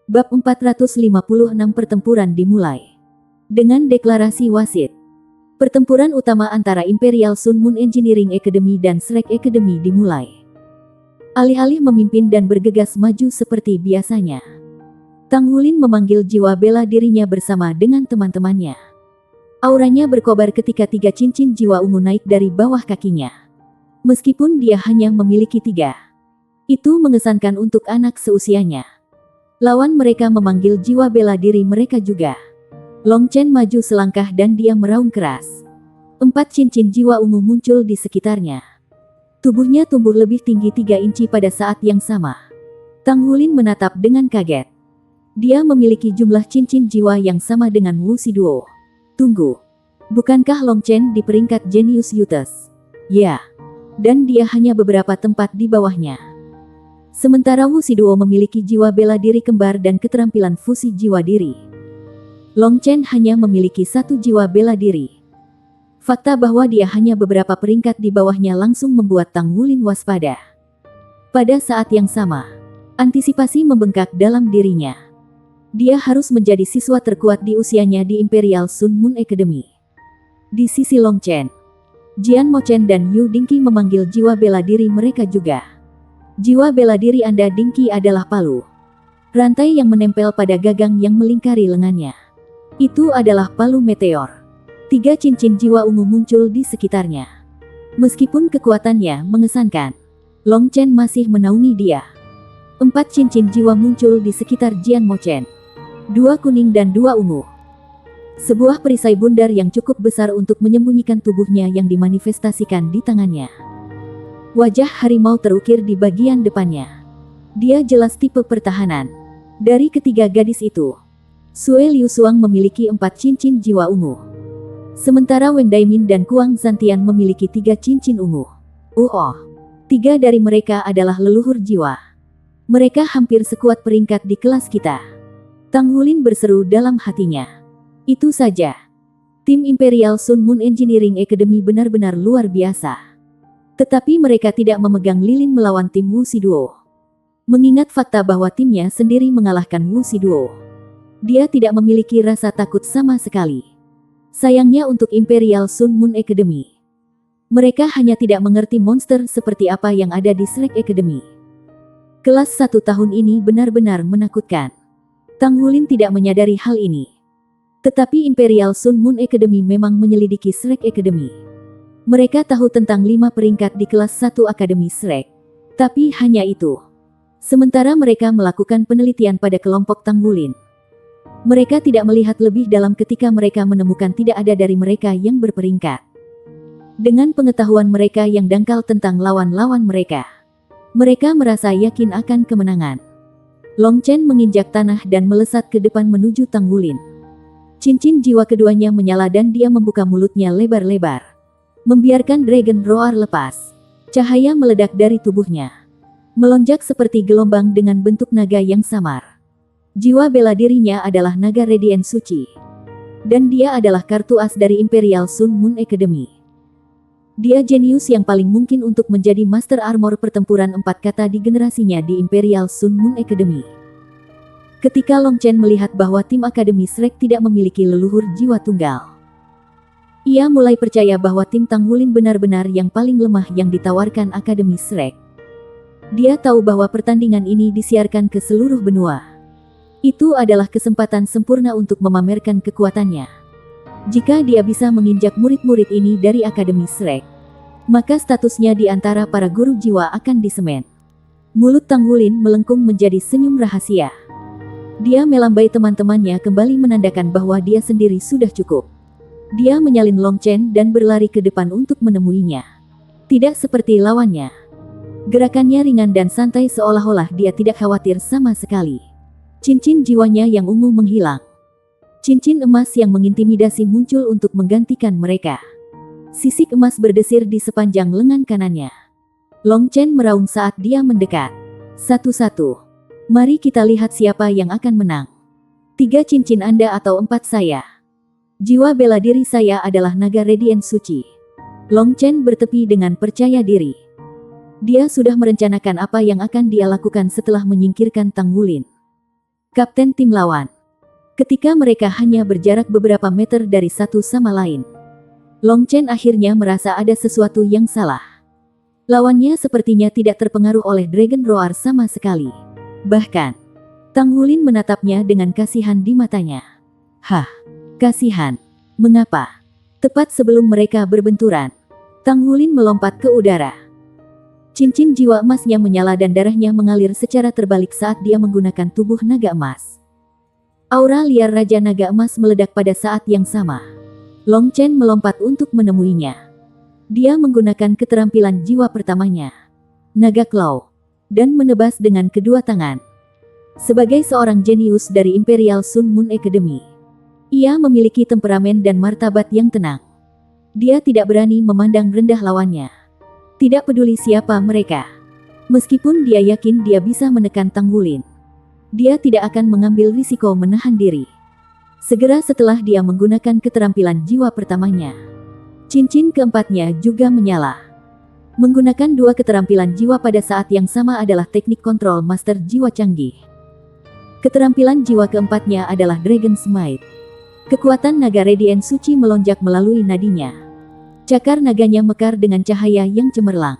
Bab 456 pertempuran dimulai. Dengan deklarasi wasit. Pertempuran utama antara Imperial Sun Moon Engineering Academy dan Shrek Academy dimulai. Alih-alih memimpin dan bergegas maju seperti biasanya, Tang Wulin memanggil jiwa bela dirinya bersama dengan teman-temannya. Auranya berkobar ketika 3 cincin jiwa ungu naik dari bawah kakinya. Meskipun dia hanya memiliki 3, itu mengesankan untuk anak seusianya. Lawan mereka memanggil jiwa bela diri mereka juga. Long Chen maju selangkah dan dia meraung keras. 4 cincin jiwa ungu muncul di sekitarnya. Tubuhnya tumbuh lebih tinggi 3 inci pada saat yang sama. Tang Wulin menatap dengan kaget. Dia memiliki jumlah cincin jiwa yang sama dengan Wu Shiduo. Tunggu. Bukankah Long Chen di peringkat Genius Youths? Ya. Dan dia hanya beberapa tempat di bawahnya. Sementara Wu Shiduo memiliki jiwa bela diri kembar dan keterampilan fusi jiwa diri. Long Chen hanya memiliki 1 jiwa bela diri. Fakta bahwa dia hanya beberapa peringkat di bawahnya langsung membuat Tang Wulin waspada. Pada saat yang sama, antisipasi membengkak dalam dirinya. Dia harus menjadi siswa terkuat di usianya di Imperial Sun Moon Academy. Di sisi Long Chen, Jian Mo Chen dan Yu Dingqi memanggil jiwa bela diri mereka juga. Jiwa bela diri Anda Dingqi adalah palu. Rantai yang menempel pada gagang yang melingkari lengannya. Itu adalah palu meteor. 3 cincin jiwa ungu muncul di sekitarnya. Meskipun kekuatannya mengesankan, Long Chen masih menaungi dia. 4 cincin jiwa muncul di sekitar Jian Mo Chen. 2 kuning dan 2 ungu. Sebuah perisai bundar yang cukup besar untuk menyembunyikan tubuhnya yang dimanifestasikan di tangannya. Wajah harimau terukir di bagian depannya. Dia jelas tipe pertahanan. Dari ketiga gadis itu, Sue Liu Suang memiliki 4 cincin jiwa ungu. Sementara Wang Daimin dan Kuang Zantian memiliki 3 cincin ungu. 3 dari mereka adalah leluhur jiwa. Mereka hampir sekuat peringkat di kelas kita. Tang Wulin berseru dalam hatinya. Itu saja. Tim Imperial Sun Moon Engineering Academy benar-benar luar biasa. Tetapi mereka tidak memegang lilin melawan tim Wu Shiduo. Mengingat fakta bahwa timnya sendiri mengalahkan Wu Shiduo, dia tidak memiliki rasa takut sama sekali. Sayangnya untuk Imperial Sun Moon Academy, mereka hanya tidak mengerti monster seperti apa yang ada di Shrek Academy. Kelas 1 tahun ini benar-benar menakutkan. Tang Wulin tidak menyadari hal ini. Tetapi Imperial Sun Moon Academy memang menyelidiki Shrek Academy. Mereka tahu tentang 5 peringkat di kelas 1 Akademi Shrek. Tapi hanya itu. Sementara mereka melakukan penelitian pada kelompok Tang Wulin, mereka tidak melihat lebih dalam ketika mereka menemukan tidak ada dari mereka yang berperingkat. Dengan pengetahuan mereka yang dangkal tentang lawan-lawan mereka, mereka merasa yakin akan kemenangan. Long Chen menginjak tanah dan melesat ke depan menuju Tang Wulin. Cincin jiwa keduanya menyala dan dia membuka mulutnya lebar-lebar, membiarkan Dragon Roar lepas. Cahaya meledak dari tubuhnya, melonjak seperti gelombang dengan bentuk naga yang samar. Jiwa bela dirinya adalah naga Radiant Suci. Dan dia adalah kartu as dari Imperial Sun Moon Academy. Dia jenius yang paling mungkin untuk menjadi Master Armor pertempuran 4 kata di generasinya di Imperial Sun Moon Academy. Ketika Long Chen melihat bahwa tim Akademi Shrek tidak memiliki leluhur jiwa tunggal, ia mulai percaya bahwa tim Tang Wulin benar-benar yang paling lemah yang ditawarkan Akademi Shrek. Dia tahu bahwa pertandingan ini disiarkan ke seluruh benua. Itu adalah kesempatan sempurna untuk memamerkan kekuatannya. Jika dia bisa menginjak murid-murid ini dari Akademi Shrek, maka statusnya di antara para guru jiwa akan disemen. Mulut Tang Wulin melengkung menjadi senyum rahasia. Dia melambai teman-temannya kembali menandakan bahwa dia sendiri sudah cukup. Dia menyalin Long Chen dan berlari ke depan untuk menemuinya. Tidak seperti lawannya. Gerakannya ringan dan santai seolah-olah dia tidak khawatir sama sekali. Cincin jiwanya yang ungu menghilang. Cincin emas yang mengintimidasi muncul untuk menggantikan mereka. Sisik emas berdesir di sepanjang lengan kanannya. Long Chen meraung saat dia mendekat. Satu-satu. Mari kita lihat siapa yang akan menang. 3 cincin Anda atau 4 saya. Jiwa bela diri saya adalah naga Radiant Suci. Long Chen bertepi dengan percaya diri. Dia sudah merencanakan apa yang akan dia lakukan setelah menyingkirkan Tang Wulin. kapten tim lawan. Ketika mereka hanya berjarak beberapa meter dari satu sama lain, Long Chen akhirnya merasa ada sesuatu yang salah. Lawannya sepertinya tidak terpengaruh oleh Dragon Roar sama sekali. Bahkan, Tang Wulin menatapnya dengan kasihan di matanya. Hah, kasihan. Mengapa? Tepat sebelum mereka berbenturan, Tang Wulin melompat ke udara. Cincin jiwa emasnya menyala dan darahnya mengalir secara terbalik saat dia menggunakan tubuh naga emas. Aura liar Raja Naga Emas meledak pada saat yang sama. Long Chen melompat untuk menemuinya. Dia menggunakan keterampilan jiwa pertamanya, Naga Claw, dan menebas dengan kedua tangan. Sebagai seorang jenius dari Imperial Sun Moon Academy, ia memiliki temperamen dan martabat yang tenang. Dia tidak berani memandang rendah lawannya. Tidak peduli siapa mereka. Meskipun dia yakin dia bisa menekan Tang Wulin, dia tidak akan mengambil risiko menahan diri. Segera setelah dia menggunakan keterampilan jiwa pertamanya, cincin keempatnya juga menyala. Menggunakan dua keterampilan jiwa pada saat yang sama adalah teknik kontrol master jiwa canggih. Keterampilan jiwa keempatnya adalah Dragon Smite. Kekuatan naga Radiant Suci melonjak melalui nadinya. Cakar naganya mekar dengan cahaya yang cemerlang.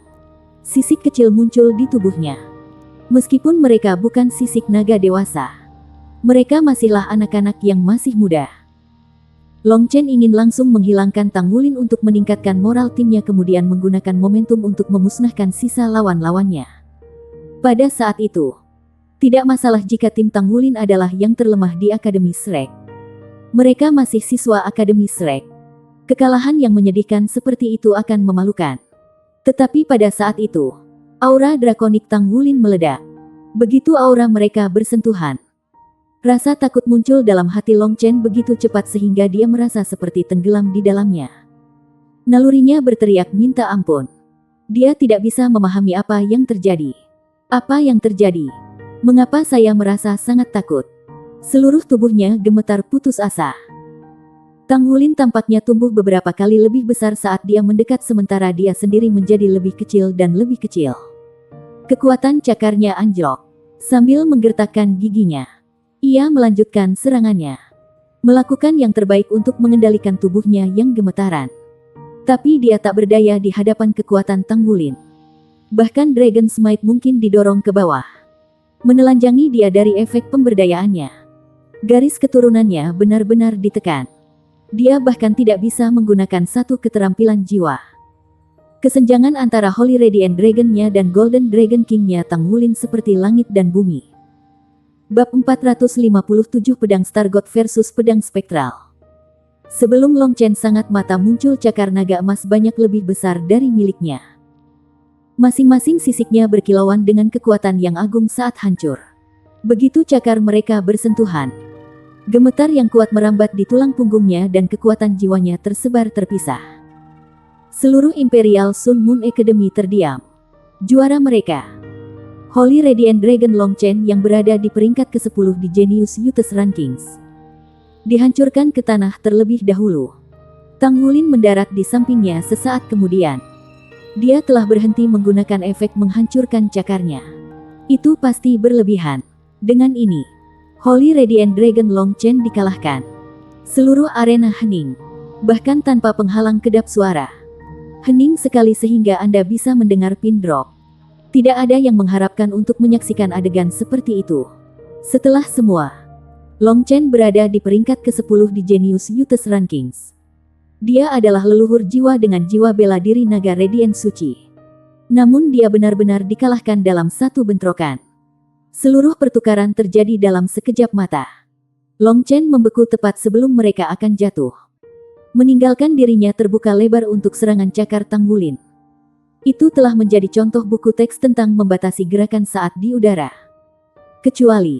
Sisik kecil muncul di tubuhnya. Meskipun mereka bukan sisik naga dewasa, mereka masihlah anak-anak yang masih muda. Long Chen ingin langsung menghilangkan Tang Wulin untuk meningkatkan moral timnya, kemudian menggunakan momentum untuk memusnahkan sisa lawan-lawannya. Pada saat itu, tidak masalah jika tim Tang Wulin adalah yang terlemah di Akademi Shrek. Mereka masih siswa Akademi Shrek. Kekalahan yang menyedihkan seperti itu akan memalukan. Tetapi pada saat itu, aura drakonik Tang Wulin meledak. Begitu aura mereka bersentuhan, rasa takut muncul dalam hati Long Chen begitu cepat sehingga dia merasa seperti tenggelam di dalamnya. Nalurinya berteriak minta ampun. Dia tidak bisa memahami apa yang terjadi. Apa yang terjadi? Mengapa saya merasa sangat takut? Seluruh tubuhnya gemetar putus asa. Tang Wulin tampaknya tumbuh beberapa kali lebih besar saat dia mendekat, sementara dia sendiri menjadi lebih kecil dan lebih kecil. Kekuatan cakarnya anjlok. Sambil menggertakkan giginya, ia melanjutkan serangannya. Melakukan yang terbaik untuk mengendalikan tubuhnya yang gemetaran. Tapi dia tak berdaya di hadapan kekuatan Tang Wulin. Bahkan Dragon Smite mungkin didorong ke bawah, menelanjangi dia dari efek pemberdayaannya. Garis keturunannya benar-benar ditekan. Dia bahkan tidak bisa menggunakan satu keterampilan jiwa. Kesenjangan antara Holy Radiant Dragon-nya dan Golden Dragon King-nya Tang Wulin seperti langit dan bumi. Bab 457 Pedang Stargot versus Pedang Spektral. Sebelum Long Chen sangat mata muncul cakar naga emas banyak lebih besar dari miliknya. Masing-masing sisiknya berkilauan dengan kekuatan yang agung saat hancur. Begitu cakar mereka bersentuhan, gemetar yang kuat merambat di tulang punggungnya dan kekuatan jiwanya tersebar terpisah. Seluruh Imperial Sun Moon Academy terdiam. Juara mereka, Holy Radiant Dragon Long Chen yang berada di peringkat ke-10 di Genius Youth Rankings, dihancurkan ke tanah terlebih dahulu. Tang Wulin mendarat di sampingnya sesaat kemudian. Dia telah berhenti menggunakan efek menghancurkan cakarnya. Itu pasti berlebihan. Dengan ini, Holy Radiant Dragon Long Chen dikalahkan. Seluruh arena hening, bahkan tanpa penghalang kedap suara. Hening sekali sehingga Anda bisa mendengar pin drop. Tidak ada yang mengharapkan untuk menyaksikan adegan seperti itu. Setelah semua, Long Chen berada di peringkat ke-10 di Genius Youth Rankings. Dia adalah leluhur jiwa dengan jiwa bela diri naga Radiant Suci. Namun dia benar-benar dikalahkan dalam satu bentrokan. Seluruh pertukaran terjadi dalam sekejap mata. Long Chen membeku tepat sebelum mereka akan jatuh, meninggalkan dirinya terbuka lebar untuk serangan cakar Tang Wulin. Itu telah menjadi contoh buku teks tentang membatasi gerakan saat di udara. Kecuali,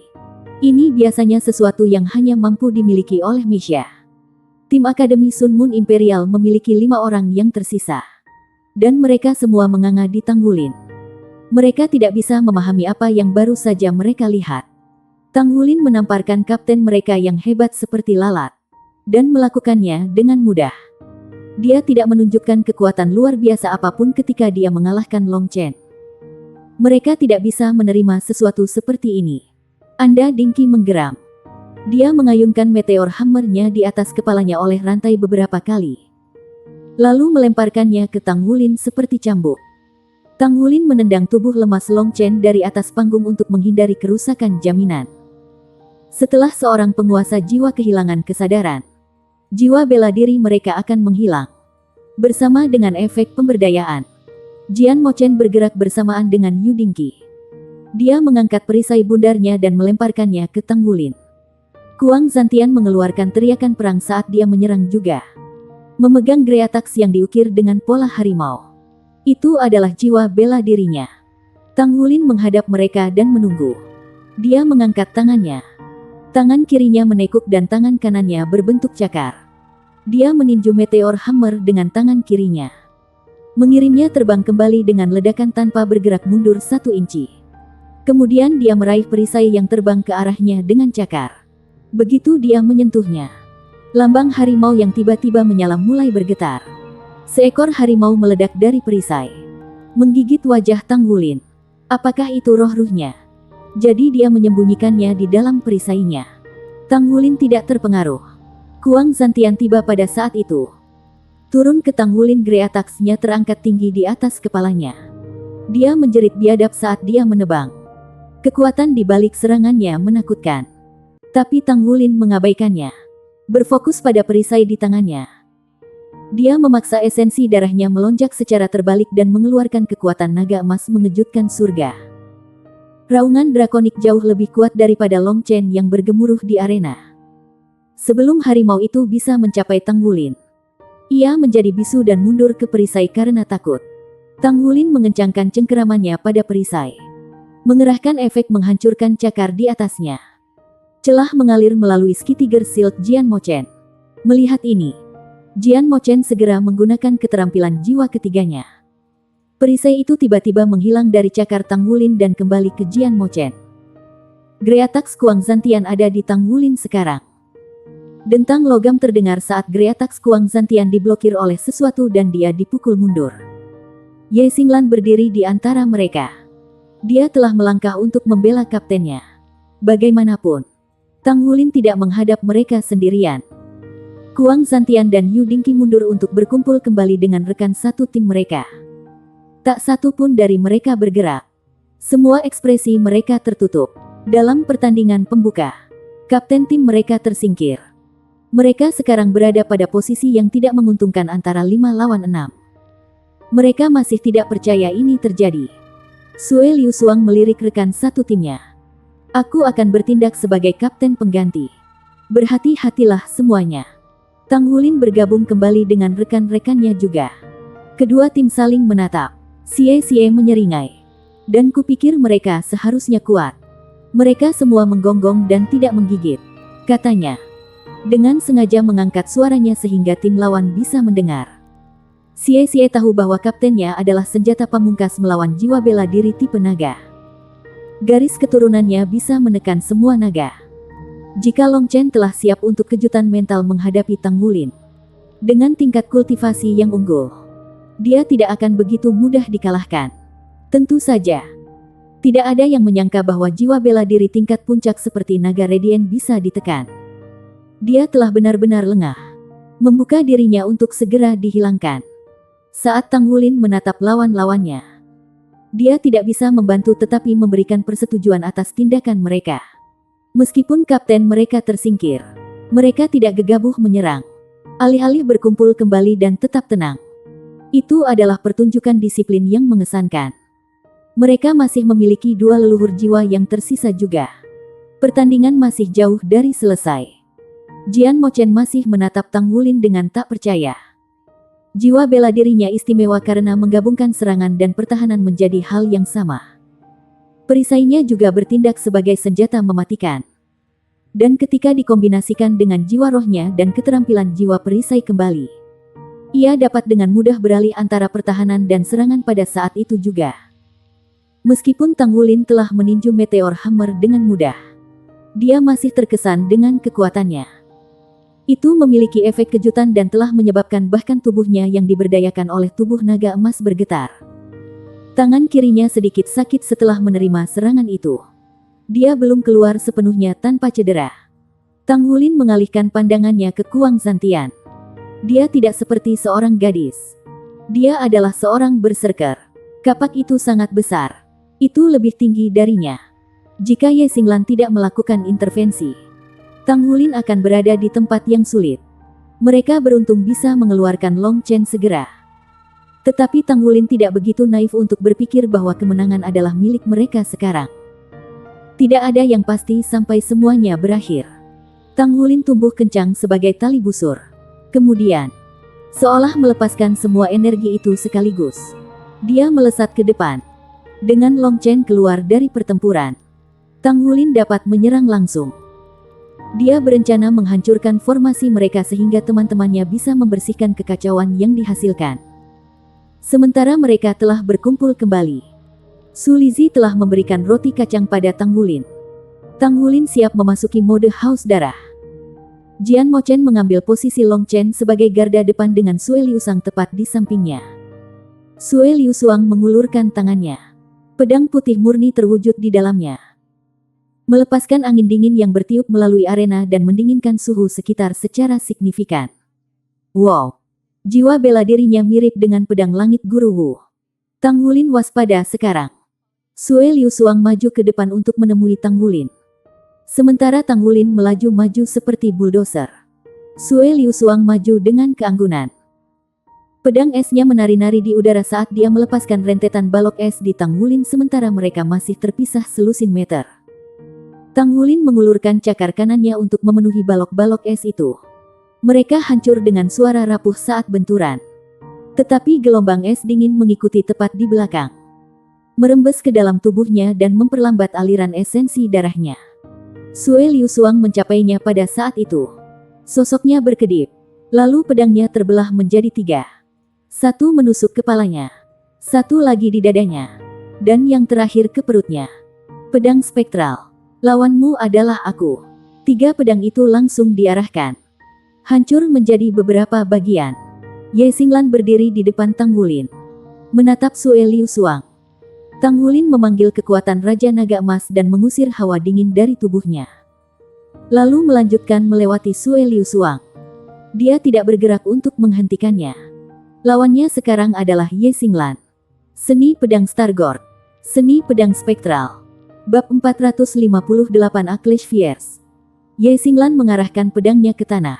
ini biasanya sesuatu yang hanya mampu dimiliki oleh Misha. Tim Akademi Sun Moon Imperial memiliki 5 orang yang tersisa. Dan mereka semua menganga di Tang Wulin. Mereka tidak bisa memahami apa yang baru saja mereka lihat. Tang Wulin menamparkan kapten mereka yang hebat seperti lalat, dan melakukannya dengan mudah. Dia tidak menunjukkan kekuatan luar biasa apapun ketika dia mengalahkan Long Chen. Mereka tidak bisa menerima sesuatu seperti ini. Anda Dinky menggeram. Dia mengayunkan meteor hammernya di atas kepalanya oleh rantai beberapa kali. Lalu melemparkannya ke Tang Wulin seperti cambuk. Tang Wulin menendang tubuh lemas Long Chen dari atas panggung untuk menghindari kerusakan jaminan. Setelah seorang penguasa jiwa kehilangan kesadaran, jiwa bela diri mereka akan menghilang. Bersama dengan efek pemberdayaan, Jian Mochen bergerak bersamaan dengan Yu Dinky. Dia mengangkat perisai bundarnya dan melemparkannya ke Tang Wulin. Kuang Zantian mengeluarkan teriakan perang saat dia menyerang juga. Memegang greatax yang diukir dengan pola harimau. Itu adalah jiwa bela dirinya. Tang Wulin menghadap mereka dan menunggu. Dia mengangkat tangannya. Tangan kirinya menekuk dan tangan kanannya berbentuk cakar. Dia meninju meteor hammer dengan tangan kirinya. Mengirimnya terbang kembali dengan ledakan tanpa bergerak mundur 1 inci. Kemudian dia meraih perisai yang terbang ke arahnya dengan cakar. Begitu dia menyentuhnya, lambang harimau yang tiba-tiba menyala mulai bergetar. Seekor harimau meledak dari perisai, menggigit wajah Tang Wulin. Apakah itu roh-ruhnya? Jadi dia menyembunyikannya di dalam perisainya. Tang Wulin tidak terpengaruh. Kuang Zantian tiba pada saat itu. Turun ke Tang Wulin, greatax-nya terangkat tinggi di atas kepalanya. Dia menjerit biadab saat dia menebang. Kekuatan di balik serangannya menakutkan. Tapi Tang Wulin mengabaikannya. Berfokus pada perisai di tangannya. Dia memaksa esensi darahnya melonjak secara terbalik dan mengeluarkan kekuatan naga emas mengejutkan surga. Raungan drakonik jauh lebih kuat daripada Long Chen yang bergemuruh di arena. Sebelum harimau itu bisa mencapai Tang Wulin, ia menjadi bisu dan mundur ke perisai karena takut. Tang Wulin mengencangkan cengkeramannya pada perisai, mengerahkan efek menghancurkan cakar di atasnya. Celah mengalir melalui Ski Tiger Shield Jian Mochen. Melihat ini, Jian Mochen segera menggunakan keterampilan jiwa ketiganya. Perisai itu tiba-tiba menghilang dari cakar Tang Wulin dan kembali ke Jian Mochen. Greatax Kuang Zantian ada di Tang Wulin sekarang. Dentang logam terdengar saat greatax Kuang Zantian diblokir oleh sesuatu dan dia dipukul mundur. Ye Xinglan berdiri di antara mereka. Dia telah melangkah untuk membela kaptennya. Bagaimanapun, Tang Wulin tidak menghadap mereka sendirian. Kuang Zantian dan Yu Dinky mundur untuk berkumpul kembali dengan rekan satu tim mereka. Tak satu pun dari mereka bergerak. Semua ekspresi mereka tertutup. Dalam pertandingan pembuka, kapten tim mereka tersingkir. Mereka sekarang berada pada posisi yang tidak menguntungkan antara 5 lawan 6. Mereka masih tidak percaya ini terjadi. Sue Liu Suang melirik rekan satu timnya. Aku akan bertindak sebagai kapten pengganti. Berhati-hatilah semuanya. Tang Wulin bergabung kembali dengan rekan-rekannya juga. Kedua tim saling menatap. Xie menyeringai. Dan kupikir mereka seharusnya kuat. Mereka semua menggonggong dan tidak menggigit, katanya. Dengan sengaja mengangkat suaranya sehingga tim lawan bisa mendengar. Xie tahu bahwa kaptennya adalah senjata pamungkas melawan jiwa bela diri tipe naga. Garis keturunannya bisa menekan semua naga. Jika Long Chen telah siap untuk kejutan mental menghadapi Tang Wulin, dengan tingkat kultivasi yang unggul, dia tidak akan begitu mudah dikalahkan. Tentu saja, tidak ada yang menyangka bahwa jiwa bela diri tingkat puncak seperti naga Radiant bisa ditekan. Dia telah benar-benar lengah, membuka dirinya untuk segera dihilangkan. Saat Tang Wulin menatap lawan-lawannya, dia tidak bisa membantu tetapi memberikan persetujuan atas tindakan mereka. Meskipun kapten mereka tersingkir, mereka tidak gegabah menyerang. Alih-alih berkumpul kembali dan tetap tenang. Itu adalah pertunjukan disiplin yang mengesankan. Mereka masih memiliki 2 leluhur jiwa yang tersisa juga. Pertandingan masih jauh dari selesai. Jian Mochen masih menatap Tang Wulin dengan tak percaya. Jiwa bela dirinya istimewa karena menggabungkan serangan dan pertahanan menjadi hal yang sama. Perisainya juga bertindak sebagai senjata mematikan. Dan ketika dikombinasikan dengan jiwa rohnya dan keterampilan jiwa perisai kembali, ia dapat dengan mudah beralih antara pertahanan dan serangan pada saat itu juga. Meskipun Tang Wulin telah meninju meteor hammer dengan mudah, dia masih terkesan dengan kekuatannya. Itu memiliki efek kejutan dan telah menyebabkan bahkan tubuhnya yang diberdayakan oleh tubuh naga emas bergetar. Tangan kirinya sedikit sakit setelah menerima serangan itu. Dia belum keluar sepenuhnya tanpa cedera. Tang Wulin mengalihkan pandangannya ke Kuang Zantian. Dia tidak seperti seorang gadis. Dia adalah seorang berserker. Kapak itu sangat besar. Itu lebih tinggi darinya. Jika Ye Xinglan tidak melakukan intervensi, Tang Wulin akan berada di tempat yang sulit. Mereka beruntung bisa mengeluarkan Long Chen segera. Tetapi Tang Wulin tidak begitu naif untuk berpikir bahwa kemenangan adalah milik mereka sekarang. Tidak ada yang pasti sampai semuanya berakhir. Tang Wulin tumbuh kencang sebagai tali busur. Kemudian, seolah melepaskan semua energi itu sekaligus, dia melesat ke depan. Dengan Long Chen keluar dari pertempuran, Tang Wulin dapat menyerang langsung. Dia berencana menghancurkan formasi mereka sehingga teman-temannya bisa membersihkan kekacauan yang dihasilkan. Sementara mereka telah berkumpul kembali, Su Lizhi telah memberikan roti kacang pada Tang Wulin. Tang Wulin siap memasuki mode haus darah. Jian Mochen mengambil posisi Long Chen sebagai garda depan dengan Sue Liusang tepat di sampingnya. Sue Liusuang mengulurkan tangannya. Pedang putih murni terwujud di dalamnya, melepaskan angin dingin yang bertiup melalui arena dan mendinginkan suhu sekitar secara signifikan. Wow! Jiwa bela dirinya mirip dengan pedang langit Guru Wu. Tang Wulin waspada sekarang. Sue Liusuang maju ke depan untuk menemui Tang Wulin. Sementara Tang Wulin melaju-maju seperti bulldozer. Sue Liusuang maju dengan keanggunan. Pedang esnya menari-nari di udara saat dia melepaskan rentetan balok es di Tang Wulin sementara mereka masih terpisah selusin meter. Tang Wulin mengulurkan cakar kanannya untuk memenuhi balok-balok es itu. Mereka hancur dengan suara rapuh saat benturan. Tetapi gelombang es dingin mengikuti tepat di belakang, merembes ke dalam tubuhnya dan memperlambat aliran esensi darahnya. Sue Liusuang mencapainya pada saat itu. Sosoknya berkedip, lalu pedangnya terbelah menjadi 3. Satu menusuk kepalanya, satu lagi di dadanya, dan yang terakhir ke perutnya. Pedang spektral. Lawanmu adalah aku. 3 pedang itu langsung diarahkan, hancur menjadi beberapa bagian. Ye Xinglan berdiri di depan Tang Wulin, menatap Sue Liusuang. Tang Wulin memanggil kekuatan Raja Naga Emas dan mengusir hawa dingin dari tubuhnya, lalu melanjutkan melewati Sue Liusuang. Dia tidak bergerak untuk menghentikannya. Lawannya sekarang adalah Ye Xinglan. Seni Pedang Stargord. Seni Pedang Spektral. Bab 458 Acclash Fierce. Ye Xinglan mengarahkan pedangnya ke tanah.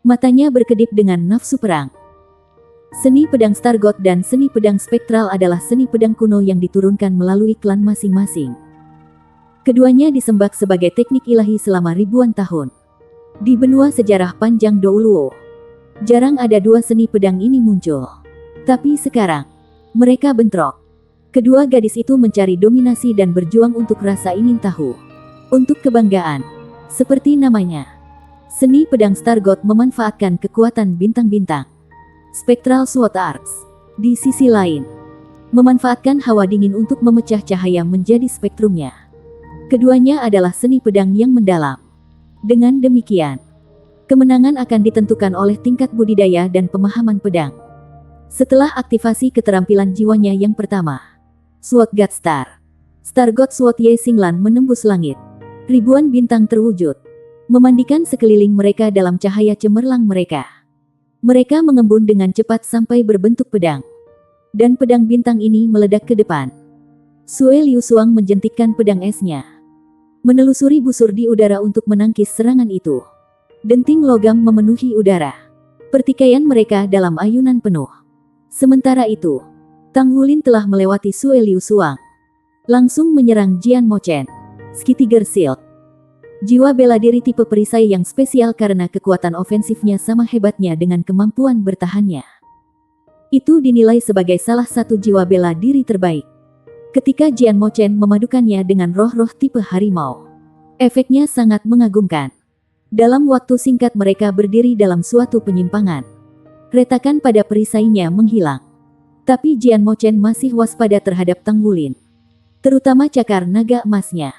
Matanya berkedip dengan nafsu perang. Seni Pedang Stargord dan Seni Pedang Spektral adalah seni pedang kuno yang diturunkan melalui klan masing-masing. Keduanya disembah sebagai teknik ilahi selama ribuan tahun. Di benua sejarah panjang Douluo, jarang ada 2 seni pedang ini muncul. Tapi sekarang, mereka bentrok. Kedua gadis itu mencari dominasi dan berjuang untuk rasa ingin tahu. Untuk kebanggaan. Seperti namanya, seni pedang Stargord memanfaatkan kekuatan bintang-bintang. Spectral Sword Arts, di sisi lain, memanfaatkan hawa dingin untuk memecah cahaya menjadi spektrumnya. Keduanya adalah seni pedang yang mendalam. Dengan demikian, kemenangan akan ditentukan oleh tingkat budidaya dan pemahaman pedang. Setelah aktivasi keterampilan jiwanya yang pertama, Sword God Star, Star God Sword Ye Xinglan menembus langit. Ribuan bintang terwujud, memandikan sekeliling mereka dalam cahaya cemerlang mereka. Mereka mengembun dengan cepat sampai berbentuk pedang. Dan pedang bintang ini meledak ke depan. Sue Liusuang menjentikkan pedang esnya, menelusuri busur di udara untuk menangkis serangan itu. Denting logam memenuhi udara. Pertikaian mereka dalam ayunan penuh. Sementara itu, Tang Wulin telah melewati Sue Liusuang, langsung menyerang Jian Mochen. Ski Tiger Shield. Jiwa bela diri tipe perisai yang spesial karena kekuatan ofensifnya sama hebatnya dengan kemampuan bertahannya. Itu dinilai sebagai salah satu jiwa bela diri terbaik. Ketika Jian Mochen memadukannya dengan roh-roh tipe harimau, efeknya sangat mengagumkan. Dalam waktu singkat mereka berdiri dalam suatu penyimpangan. Retakan pada perisainya menghilang. Tapi Jian Mochen masih waspada terhadap Tang Wulin, terutama cakar naga emasnya.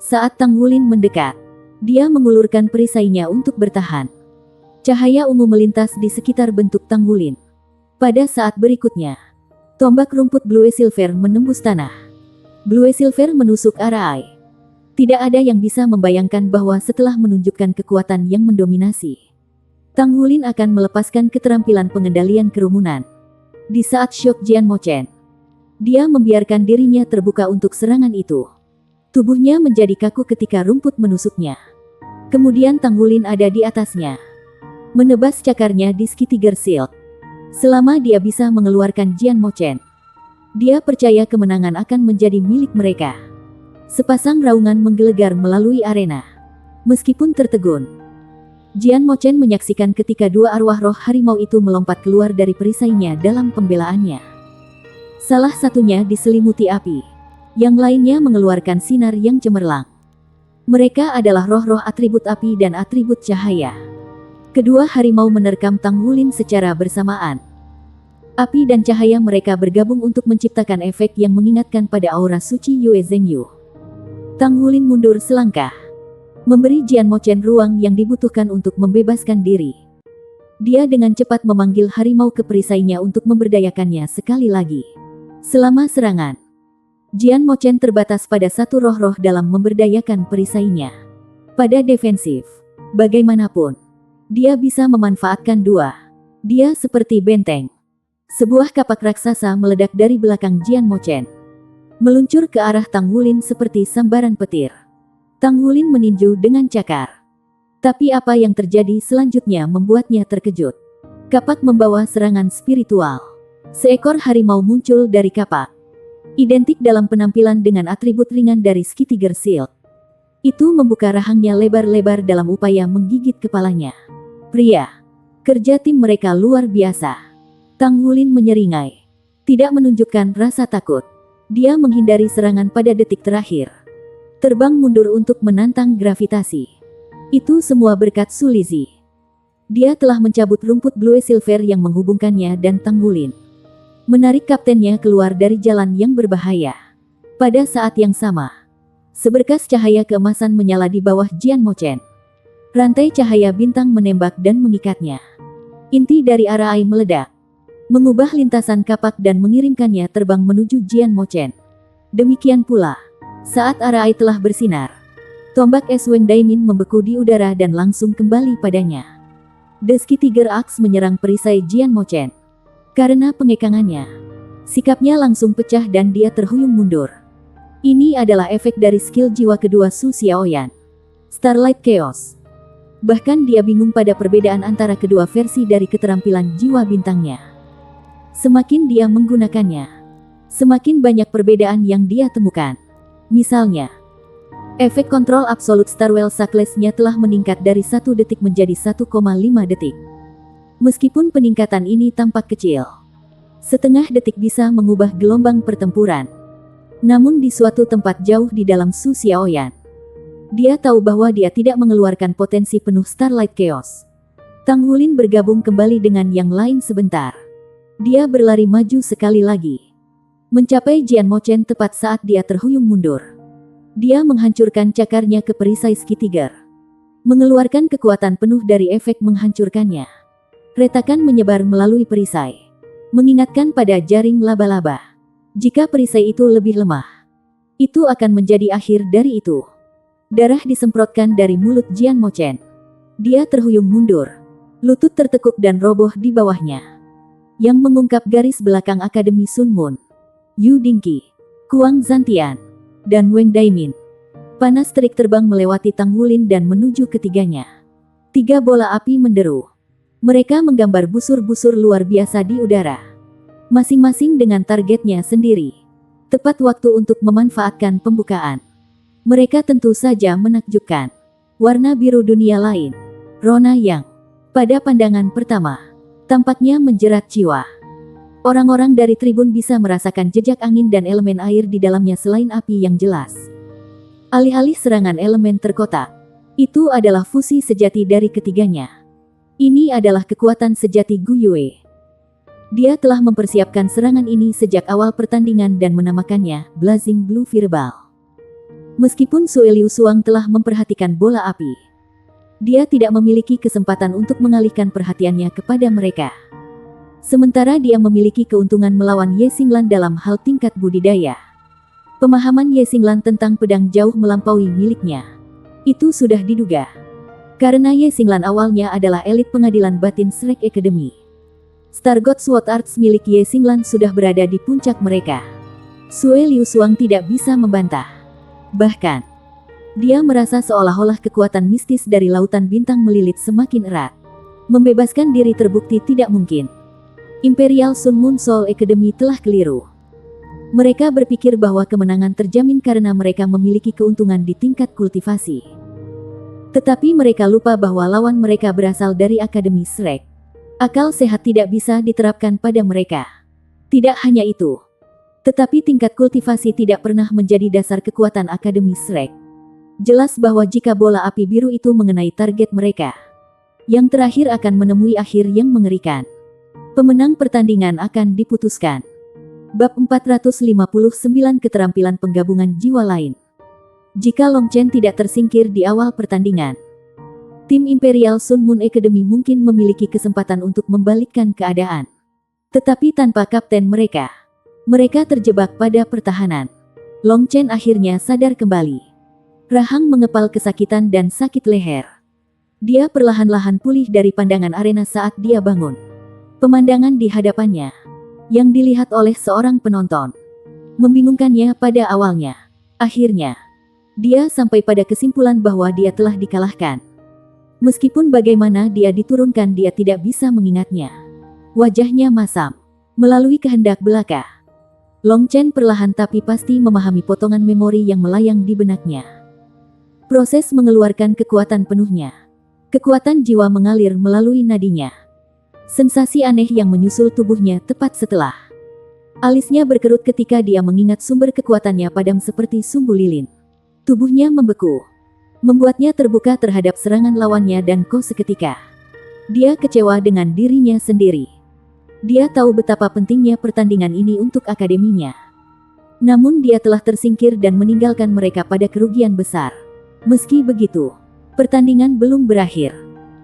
Saat Tang Wulin mendekat, dia mengulurkan perisainya untuk bertahan. Cahaya ungu melintas di sekitar bentuk Tang Wulin. Pada saat berikutnya, tombak rumput Blue Silver menembus tanah. Blue Silver menusuk Arai. Tidak ada yang bisa membayangkan bahwa setelah menunjukkan kekuatan yang mendominasi, Tang Wulin akan melepaskan keterampilan pengendalian kerumunan. Di saat syok Jian Mochen, dia membiarkan dirinya terbuka untuk serangan itu. Tubuhnya menjadi kaku ketika rumput menusuknya. Kemudian Tang Wulin ada di atasnya, menebas cakarnya di Ski Tiger Shield. Selama dia bisa mengeluarkan Jian Mochen, dia percaya kemenangan akan menjadi milik mereka. Sepasang raungan menggelegar melalui arena. Meskipun tertegun, Jian Mochen menyaksikan ketika dua arwah roh harimau itu melompat keluar dari perisainya dalam pembelaannya. Salah satunya diselimuti api, yang lainnya mengeluarkan sinar yang cemerlang. Mereka adalah roh-roh atribut api dan atribut cahaya. Kedua harimau menerkam Tang Wulin secara bersamaan. Api dan cahaya mereka bergabung untuk menciptakan efek yang mengingatkan pada aura suci Yue Zhengyu. Tang Wulin mundur selangkah, memberi Jian Mochen ruang yang dibutuhkan untuk membebaskan diri. Dia dengan cepat memanggil harimau ke perisainya untuk memberdayakannya sekali lagi. Selama serangan, Jian Mochen terbatas pada satu roh-roh dalam memberdayakan perisainya. Pada defensif, bagaimanapun, dia bisa memanfaatkan dua. Dia seperti benteng. Sebuah kapak raksasa meledak dari belakang Jian Mochen, meluncur ke arah Tang Wulin seperti sambaran petir. Tang Wulin meninju dengan cakar. Tapi apa yang terjadi selanjutnya membuatnya terkejut. Kapak membawa serangan spiritual. Seekor harimau muncul dari kapak, identik dalam penampilan dengan atribut ringan dari Ski Tiger Shield. Itu membuka rahangnya lebar-lebar dalam upaya menggigit kepalanya. Pria, kerja tim mereka luar biasa. Tang Wulin menyeringai, tidak menunjukkan rasa takut. Dia menghindari serangan pada detik terakhir, terbang mundur untuk menantang gravitasi. Itu semua berkat Su Lizhi. Dia telah mencabut rumput Blue Silver yang menghubungkannya dan Tang Wulin, menarik kaptennya keluar dari jalan yang berbahaya. Pada saat yang sama, seberkas cahaya keemasan menyala di bawah Jian Mochen. Rantai cahaya bintang menembak dan mengikatnya. Inti dari arai meledak, mengubah lintasan kapak dan mengirimkannya terbang menuju Jian Mochen. Demikian pula, saat arai telah bersinar, tombak es Weng Daimin membeku di udara dan langsung kembali padanya. The Ski Tiger Axe menyerang perisai Jian Mochen. Karena pengekangannya, sikapnya langsung pecah dan dia terhuyung mundur. Ini adalah efek dari skill jiwa kedua Su Xiaoyan, Starlight Chaos. Bahkan dia bingung pada perbedaan antara kedua versi dari keterampilan jiwa bintangnya. Semakin dia menggunakannya, semakin banyak perbedaan yang dia temukan. Misalnya, efek kontrol absolut Starwell Suckless-nya telah meningkat dari 1 detik menjadi 1,5 detik. Meskipun peningkatan ini tampak kecil, setengah detik bisa mengubah gelombang pertempuran. Namun di suatu tempat jauh di dalam Su Xiaoyan, dia tahu bahwa dia tidak mengeluarkan potensi penuh Starlight Chaos. Tang Wulin bergabung kembali dengan yang lain sebentar. Dia berlari maju sekali lagi, mencapai Jian Mochen tepat saat dia terhuyung mundur. Dia menghancurkan cakarnya ke perisai Ski Tiger, mengeluarkan kekuatan penuh dari efek menghancurkannya. Retakan menyebar melalui perisai, mengingatkan pada jaring laba-laba. Jika perisai itu lebih lemah, itu akan menjadi akhir dari itu. Darah disemprotkan dari mulut Jian Mochen. Dia terhuyung mundur, lutut tertekuk dan roboh di bawahnya, yang mengungkap garis belakang Akademi Sun Moon. Yu Dingqi, Kuang Zantian, dan Weng Daimin. Panas terik terbang melewati Tang Wulin dan menuju ketiganya. 3 bola api menderu. Mereka menggambar busur-busur luar biasa di udara, masing-masing dengan targetnya sendiri. Tepat waktu untuk memanfaatkan pembukaan. Mereka tentu saja menakjubkan. Warna biru dunia lain, Rona yang, pada pandangan pertama, tampaknya menjerat jiwa. Orang-orang dari tribun bisa merasakan jejak angin dan elemen air di dalamnya selain api yang jelas. Alih-alih serangan elemen terkotak, itu adalah fusi sejati dari ketiganya. Ini adalah kekuatan sejati Gu Yue. Dia telah mempersiapkan serangan ini sejak awal pertandingan dan menamakannya Blazing Blue Fireball. Meskipun Sue Liu Suang telah memperhatikan bola api, dia tidak memiliki kesempatan untuk mengalihkan perhatiannya kepada mereka. Sementara dia memiliki keuntungan melawan Ye Xinglan dalam hal tingkat budidaya. Pemahaman Ye Xinglan tentang pedang jauh melampaui miliknya. Itu sudah diduga. Karena Ye Xinglan awalnya adalah elit pengadilan batin Shrek Academy. Star God Sword Arts milik Ye Xinglan sudah berada di puncak mereka. Sue Liu Xuang tidak bisa membantah. Bahkan, dia merasa seolah-olah kekuatan mistis dari lautan bintang melilit semakin erat. Membebaskan diri terbukti tidak mungkin. Imperial Sun Moon Soul Academy telah keliru. Mereka berpikir bahwa kemenangan terjamin karena mereka memiliki keuntungan di tingkat kultivasi. Tetapi mereka lupa bahwa lawan mereka berasal dari Akademi Shrek. Akal sehat tidak bisa diterapkan pada mereka. Tidak hanya itu, tetapi tingkat kultivasi tidak pernah menjadi dasar kekuatan Akademi Shrek. Jelas bahwa jika bola api biru itu mengenai target mereka, yang terakhir akan menemui akhir yang mengerikan. Pemenang pertandingan akan diputuskan. Bab 459 Keterampilan Penggabungan Jiwa Lain. Jika Long Chen tidak tersingkir di awal pertandingan, tim Imperial Sun Moon Academy mungkin memiliki kesempatan untuk membalikkan keadaan. Tetapi tanpa kapten mereka terjebak pada pertahanan. Long Chen akhirnya sadar kembali. Rahang mengepal kesakitan dan sakit leher. Dia perlahan-lahan pulih dari pandangan arena saat dia bangun. Pemandangan di hadapannya yang dilihat oleh seorang penonton membingungkannya pada awalnya. Akhirnya, dia sampai pada kesimpulan bahwa dia telah dikalahkan. Meskipun bagaimana dia diturunkan, dia tidak bisa mengingatnya. Wajahnya masam. Melalui kehendak belaka, Long Chen perlahan tapi pasti memahami potongan memori yang melayang di benaknya. Proses mengeluarkan kekuatan penuhnya. Kekuatan jiwa mengalir melalui nadinya. Sensasi aneh yang menyusul tubuhnya tepat setelah. Alisnya berkerut ketika dia mengingat sumber kekuatannya padam seperti sumbu lilin. Tubuhnya membeku, membuatnya terbuka terhadap serangan lawannya dan seketika dia kecewa dengan dirinya sendiri. Dia tahu betapa pentingnya pertandingan ini untuk akademinya. Namun dia telah tersingkir dan meninggalkan mereka pada kerugian besar. Meski begitu, pertandingan belum berakhir.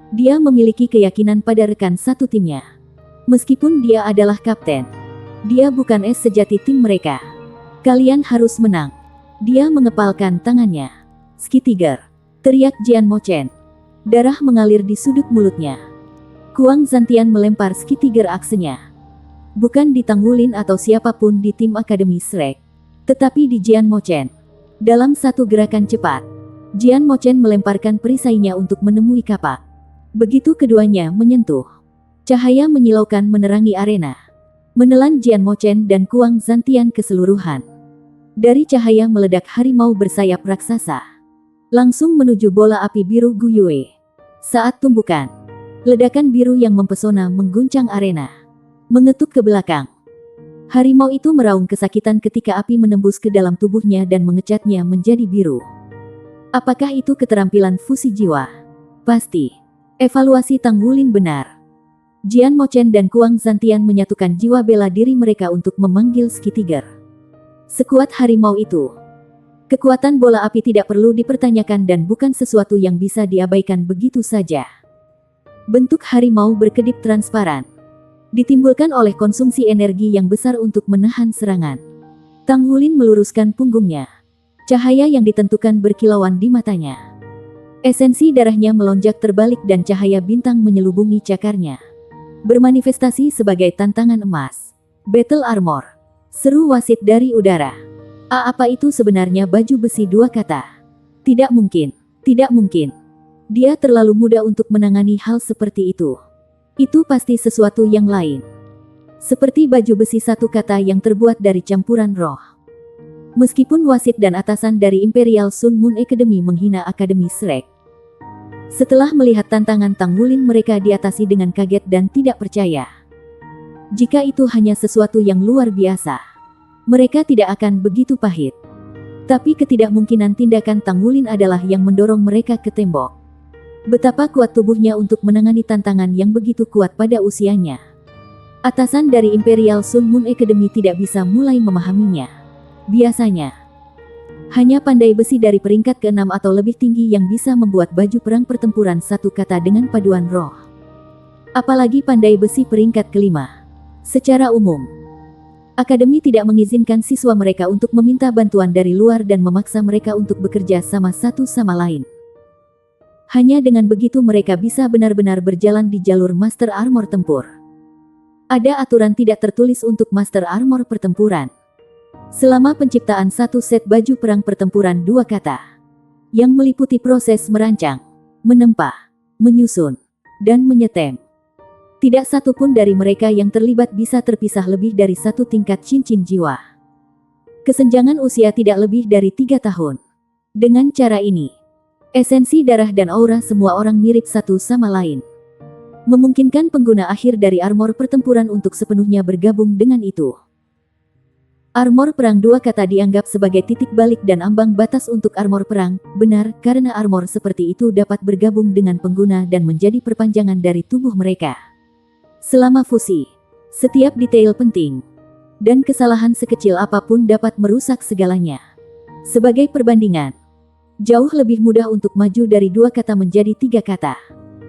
Dia memiliki keyakinan pada rekan satu timnya. Meskipun dia adalah kapten, dia bukan es sejati tim mereka. Kalian harus menang. Dia mengepalkan tangannya. Ski Tiger, teriak Jian Mochen. Darah mengalir di sudut mulutnya. Kuang Zantian melempar Ski Tiger aksenya. Bukan di Tanggulin atau siapapun di tim Akademi Shrek, tetapi di Jian Mochen. Dalam satu gerakan cepat, Jian Mochen melemparkan perisainya untuk menemui kapak. Begitu keduanya menyentuh, cahaya menyilaukan menerangi arena, menelan Jian Mochen dan Kuang Zantian keseluruhan. Dari cahaya meledak harimau bersayap raksasa, langsung menuju bola api biru Gu Yue. Saat tumbukan, ledakan biru yang mempesona mengguncang arena, mengetuk ke belakang. Harimau itu meraung kesakitan ketika api menembus ke dalam tubuhnya dan mengecatnya menjadi biru. Apakah itu keterampilan fusi jiwa? Pasti. Evaluasi Tanggulin benar. Jian Mochen dan Kuang Zantian menyatukan jiwa bela diri mereka untuk memanggil Ski Tiger. Sekuat harimau itu. Kekuatan bola api tidak perlu dipertanyakan dan bukan sesuatu yang bisa diabaikan begitu saja. Bentuk harimau berkedip transparan, ditimbulkan oleh konsumsi energi yang besar untuk menahan serangan. Tanggulin meluruskan punggungnya. Cahaya yang ditentukan berkilauan di matanya. Esensi darahnya melonjak terbalik dan cahaya bintang menyelubungi cakarnya. Bermanifestasi sebagai tantangan emas. Battle Armor. Seru wasit dari udara. Apa itu sebenarnya baju besi dua kata? Tidak mungkin. Tidak mungkin. Dia terlalu muda untuk menangani hal seperti itu. Itu pasti sesuatu yang lain. Seperti baju besi satu kata yang terbuat dari campuran roh. Meskipun wasit dan atasan dari Imperial Sun Moon Academy menghina Akademi Shrek, setelah melihat tantangan Tanggulin mereka diatasi dengan kaget dan tidak percaya. Jika itu hanya sesuatu yang luar biasa, mereka tidak akan begitu pahit. Tapi ketidakmungkinan tindakan Tanggulin adalah yang mendorong mereka ke tembok. Betapa kuat tubuhnya untuk menangani tantangan yang begitu kuat pada usianya. Atasan dari Imperial Sun Moon Academy tidak bisa mulai memahaminya. Biasanya, hanya pandai besi dari peringkat ke-6 atau lebih tinggi yang bisa membuat baju perang pertempuran satu kata dengan paduan roh. Apalagi pandai besi peringkat ke-5. Secara umum, Akademi tidak mengizinkan siswa mereka untuk meminta bantuan dari luar dan memaksa mereka untuk bekerja sama satu sama lain. Hanya dengan begitu mereka bisa benar-benar berjalan di jalur Master Armor tempur. Ada aturan tidak tertulis untuk Master Armor pertempuran. Selama penciptaan satu set baju perang pertempuran 2 kata, yang meliputi proses merancang, menempa, menyusun, dan menyetem. Tidak satu pun dari mereka yang terlibat bisa terpisah lebih dari 1 tingkat cincin jiwa. Kesenjangan usia tidak lebih dari 3 tahun. Dengan cara ini, esensi darah dan aura semua orang mirip satu sama lain. Memungkinkan pengguna akhir dari armor pertempuran untuk sepenuhnya bergabung dengan itu. Armor perang 2 kata dianggap sebagai titik balik dan ambang batas untuk armor perang, benar, karena armor seperti itu dapat bergabung dengan pengguna dan menjadi perpanjangan dari tubuh mereka. Selama fusi, setiap detail penting, dan kesalahan sekecil apapun dapat merusak segalanya. Sebagai perbandingan, jauh lebih mudah untuk maju dari 2 kata menjadi 3 kata.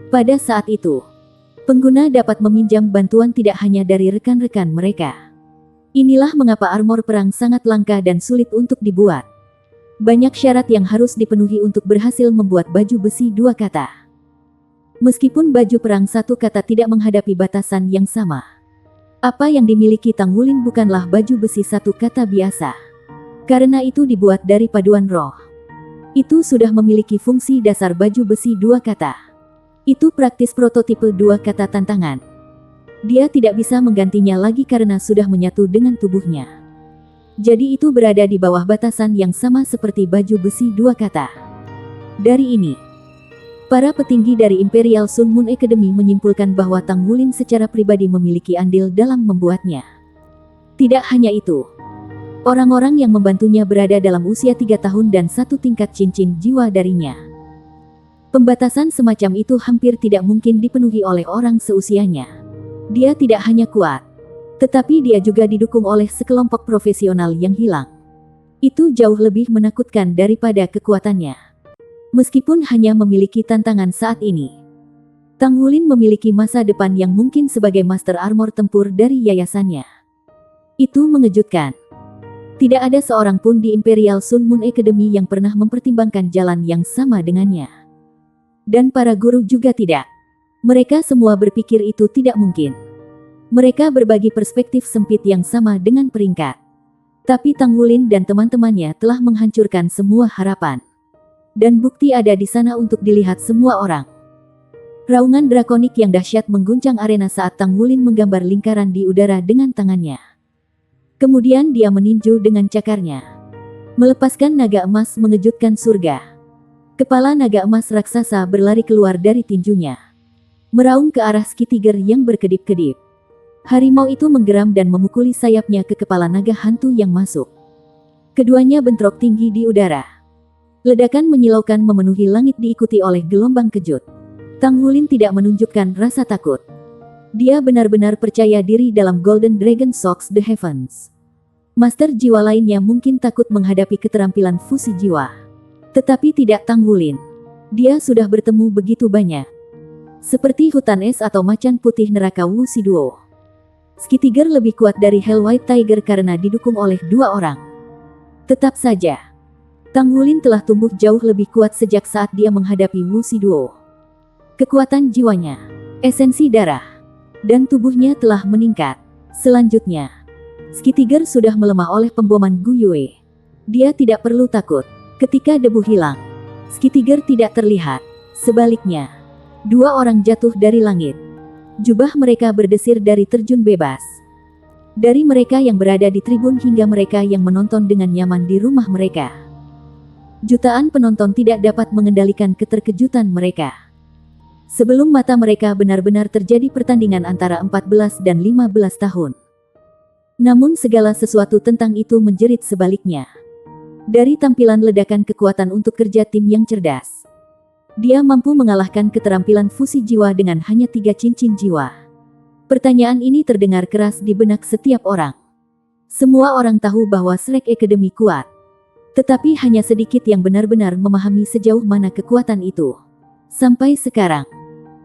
Pada saat itu, pengguna dapat meminjam bantuan tidak hanya dari rekan-rekan mereka. Inilah mengapa armor perang sangat langka dan sulit untuk dibuat. Banyak syarat yang harus dipenuhi untuk berhasil membuat baju besi 2 kata. Meskipun baju perang 1 kata tidak menghadapi batasan yang sama. Apa yang dimiliki Tang Wulin bukanlah baju besi 1 kata biasa. Karena itu dibuat dari paduan roh. Itu sudah memiliki fungsi dasar baju besi 2 kata. Itu praktis prototipe 2 kata tantangan. Dia tidak bisa menggantinya lagi karena sudah menyatu dengan tubuhnya. Jadi itu berada di bawah batasan yang sama seperti baju besi 2 kata. Dari ini, para petinggi dari Imperial Sun Moon Academy menyimpulkan bahwa Tang Wulin secara pribadi memiliki andil dalam membuatnya. Tidak hanya itu, orang-orang yang membantunya berada dalam usia 3 tahun dan 1 tingkat cincin jiwa darinya. Pembatasan semacam itu hampir tidak mungkin dipenuhi oleh orang seusianya. Dia tidak hanya kuat, tetapi dia juga didukung oleh sekelompok profesional yang hilang. Itu jauh lebih menakutkan daripada kekuatannya. Meskipun hanya memiliki tantangan saat ini, Tang Wulin memiliki masa depan yang mungkin sebagai Master Armor tempur dari yayasannya. Itu mengejutkan. Tidak ada seorang pun di Imperial Sun Moon Academy yang pernah mempertimbangkan jalan yang sama dengannya. Dan para guru juga tidak. Mereka semua berpikir itu tidak mungkin. Mereka berbagi perspektif sempit yang sama dengan peringkat. Tapi Tang Wulin dan teman-temannya telah menghancurkan semua harapan. Dan bukti ada di sana untuk dilihat semua orang. Raungan drakonik yang dahsyat mengguncang arena saat Tang Wulin menggambar lingkaran di udara dengan tangannya. Kemudian dia meninju dengan cakarnya. Melepaskan naga emas mengejutkan surga. Kepala naga emas raksasa berlari keluar dari tinjunya. Meraung ke arah Ski Tiger yang berkedip-kedip. Harimau itu menggeram dan memukuli sayapnya ke kepala naga hantu yang masuk. Keduanya bentrok tinggi di udara. Ledakan menyilaukan memenuhi langit diikuti oleh gelombang kejut. Tang Wulin tidak menunjukkan rasa takut. Dia benar-benar percaya diri dalam Golden Dragon Shocks the Heavens. Master jiwa lainnya mungkin takut menghadapi keterampilan fusi jiwa. Tetapi tidak Tang Wulin. Dia sudah bertemu begitu banyak. Seperti hutan es atau macan putih neraka Wu Si Duo. Ski Tiger lebih kuat dari Hell White Tiger karena didukung oleh 2 orang. Tetap saja, Tang Wulin telah tumbuh jauh lebih kuat sejak saat dia menghadapi Wu Si Duo. Kekuatan jiwanya, esensi darah, dan tubuhnya telah meningkat. Selanjutnya, Ski Tiger sudah melemah oleh pemboman Gu Yue. Dia tidak perlu takut. Ketika debu hilang, Ski Tiger tidak terlihat. Sebaliknya, 2 orang jatuh dari langit. Jubah mereka berdesir dari terjun bebas. Dari mereka yang berada di tribun hingga mereka yang menonton dengan nyaman di rumah mereka. Jutaan penonton tidak dapat mengendalikan keterkejutan mereka. Sebelum mata mereka benar-benar terjadi pertandingan antara 14 dan 15 tahun. Namun segala sesuatu tentang itu menjerit sebaliknya. Dari tampilan ledakan kekuatan untuk kerja tim yang cerdas. Dia mampu mengalahkan keterampilan fusi jiwa dengan hanya 3 cincin jiwa. Pertanyaan ini terdengar keras di benak setiap orang. Semua orang tahu bahwa Shrek Academy kuat. Tetapi hanya sedikit yang benar-benar memahami sejauh mana kekuatan itu. Sampai sekarang,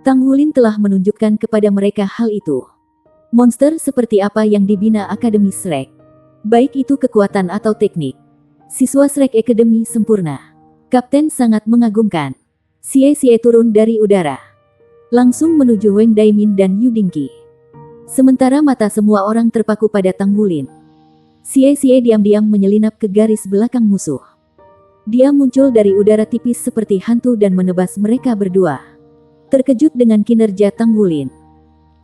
Tang Wulin telah menunjukkan kepada mereka hal itu. Monster seperti apa yang dibina Akademi Shrek. Baik itu kekuatan atau teknik. Siswa Shrek Academy sempurna. Kapten sangat mengagumkan. Xie turun dari udara. Langsung menuju Wang Daimin dan Yu Dingqi. Sementara mata semua orang terpaku pada Tang Wulin. Xie diam-diam menyelinap ke garis belakang musuh. Dia muncul dari udara tipis seperti hantu dan menebas mereka berdua. Terkejut dengan kinerja Tang Wulin,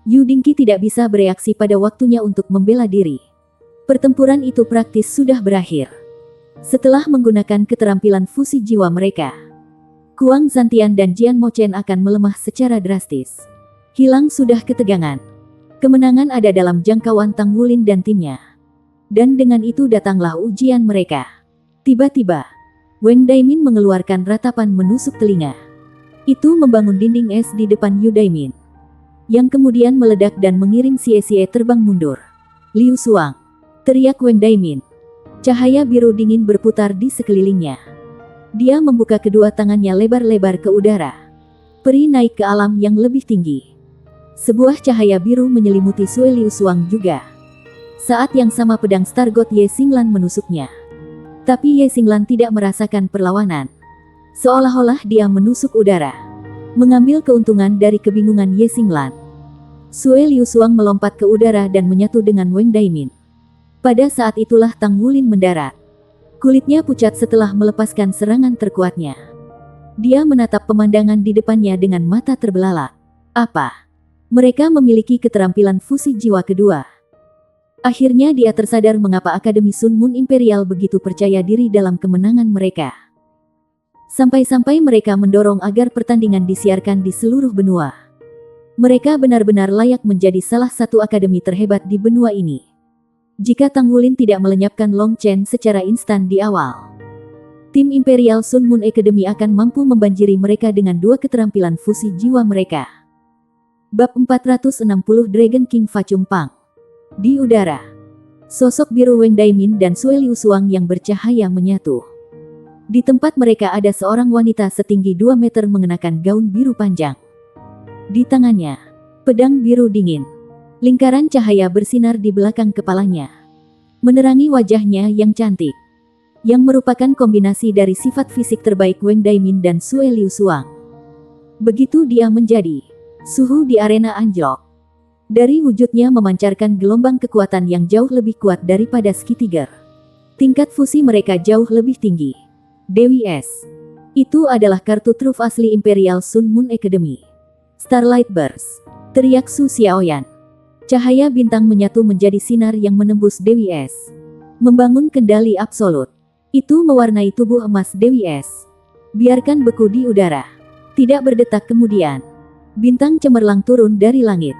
Yu Dingqi tidak bisa bereaksi pada waktunya untuk membela diri. Pertempuran itu praktis sudah berakhir. Setelah menggunakan keterampilan fusi jiwa mereka, Kuang Zantian dan Jian Mochen akan melemah secara drastis. Hilang sudah ketegangan. Kemenangan ada dalam jangkauan Tang Wulin dan timnya. Dan dengan itu datanglah ujian mereka. Tiba-tiba, Wang Daimin mengeluarkan ratapan menusuk telinga. Itu membangun dinding es di depan Yu Daimin, yang kemudian meledak dan mengiring Xie terbang mundur. Liu Suang, teriak Wang Daimin. Cahaya biru dingin berputar di sekelilingnya. Dia membuka kedua tangannya lebar-lebar ke udara. Peri naik ke alam yang lebih tinggi. Sebuah cahaya biru menyelimuti Sue Liu Suang juga. Saat yang sama pedang Star God Ye Xinglan menusuknya. Tapi Ye Xinglan tidak merasakan perlawanan. Seolah-olah dia menusuk udara, mengambil keuntungan dari kebingungan Ye Xinglan. Sue Liu Suang melompat ke udara dan menyatu dengan Wang Daimin. Pada saat itulah Tang Wulin mendarat. Kulitnya pucat setelah melepaskan serangan terkuatnya. Dia menatap pemandangan di depannya dengan mata terbelalak. Apa? Mereka memiliki keterampilan fusi jiwa kedua. Akhirnya dia tersadar mengapa Akademi Sun Moon Imperial begitu percaya diri dalam kemenangan mereka. Sampai-sampai mereka mendorong agar pertandingan disiarkan di seluruh benua. Mereka benar-benar layak menjadi salah satu akademi terhebat di benua ini. Jika Tang Wulin tidak melenyapkan Long Chen secara instan di awal, tim Imperial Sun Moon Academy akan mampu membanjiri mereka dengan dua keterampilan fusi jiwa mereka. Bab 460 Dragon King Fa Chung Pang. Di udara, sosok biru Wang Daimin dan Sue Liu Suang yang bercahaya menyatu. Di tempat mereka ada seorang wanita setinggi 2 meter mengenakan gaun biru panjang. Di tangannya, pedang biru dingin. Lingkaran cahaya bersinar di belakang kepalanya, menerangi wajahnya yang cantik, yang merupakan kombinasi dari sifat fisik terbaik Wang Daimin dan Sue Liu Suang. Begitu dia menjadi, suhu di arena anjlok. Dari wujudnya memancarkan gelombang kekuatan yang jauh lebih kuat daripada Ski Tiger. Tingkat fusi mereka jauh lebih tinggi. Dewi S. Itu adalah kartu truf asli Imperial Sun Moon Academy. Starlight Burst, teriak Su Xiaoyan. Cahaya bintang menyatu menjadi sinar yang menembus Dewi S. Membangun kendali absolut. Itu mewarnai tubuh emas Dewi S. Biarkan beku di udara. Tidak berdetak kemudian. Bintang cemerlang turun dari langit.